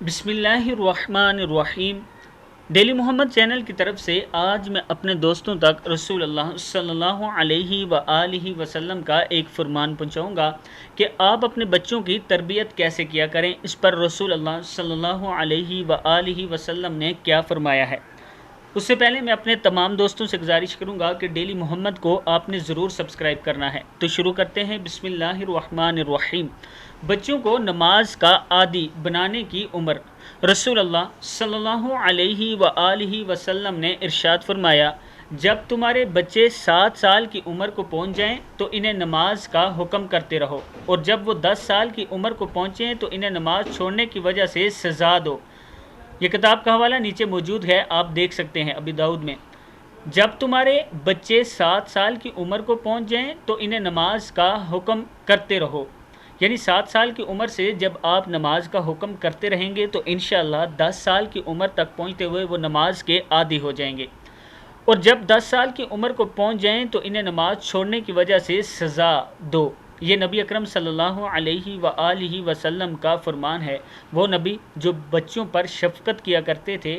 بسم اللہ الرحمن الرحیم۔ ڈیلی محمد چینل کی طرف سے آج میں اپنے دوستوں تک رسول اللہ صلی اللہ علیہ وآلہ وسلم کا ایک فرمان پہنچاؤں گا کہ آپ اپنے بچوں کی تربیت کیسے کیا کریں۔ اس پر رسول اللہ صلی اللہ علیہ وآلہ وسلم نے کیا فرمایا ہے۔ اس سے پہلے میں اپنے تمام دوستوں سے گزارش کروں گا کہ ڈیلی محمد کو آپ نے ضرور سبسکرائب کرنا ہے۔ تو شروع کرتے ہیں۔ بسم اللہ الرحمن الرحیم۔ بچوں کو نماز کا عادی بنانے کی عمر۔ رسول اللہ صلی اللہ علیہ وآلہ وسلم نے ارشاد فرمایا، جب تمہارے بچے 7 سال کی عمر کو پہنچ جائیں تو انہیں نماز کا حکم کرتے رہو، اور جب وہ 10 سال کی عمر کو پہنچیں تو انہیں نماز چھوڑنے کی وجہ سے سزا دو۔ یہ کتاب کا حوالہ نیچے موجود ہے، آپ دیکھ سکتے ہیں ابی داؤد میں۔ جب تمہارے بچے 7 سال کی عمر کو پہنچ جائیں تو انہیں نماز کا حکم کرتے رہو، یعنی 7 سال کی عمر سے جب آپ نماز کا حکم کرتے رہیں گے تو انشاءاللہ 10 سال کی عمر تک پہنچتے ہوئے وہ نماز کے عادی ہو جائیں گے، اور جب 10 سال کی عمر کو پہنچ جائیں تو انہیں نماز چھوڑنے کی وجہ سے سزا دو۔ یہ نبی اکرم صلی اللہ علیہ وآلہ وسلم کا فرمان ہے، وہ نبی جو بچوں پر شفقت کیا کرتے تھے۔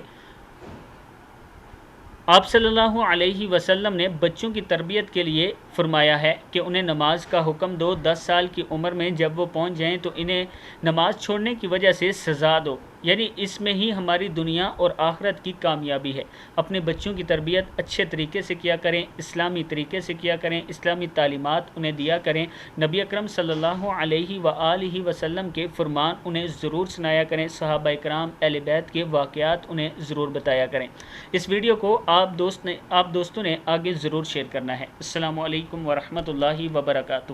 آپ صلی اللہ علیہ وسلم نے بچوں کی تربیت کے لیے فرمایا ہے کہ انہیں نماز کا حکم دو، 10 سال کی عمر میں جب وہ پہنچ جائیں تو انہیں نماز چھوڑنے کی وجہ سے سزا دو، یعنی اس میں ہی ہماری دنیا اور آخرت کی کامیابی ہے۔ اپنے بچوں کی تربیت اچھے طریقے سے کیا کریں، اسلامی طریقے سے کیا کریں، اسلامی تعلیمات انہیں دیا کریں، نبی اکرم صلی اللہ علیہ وآلہ وسلم کے فرمان انہیں ضرور سنایا کریں، صحابہ کرام اہل بیت کے واقعات انہیں ضرور بتایا کریں۔ اس ویڈیو کو آپ دوستوں نے آگے ضرور شیئر کرنا ہے۔ السلام علیکم ورحمۃ اللہ وبرکاتہ۔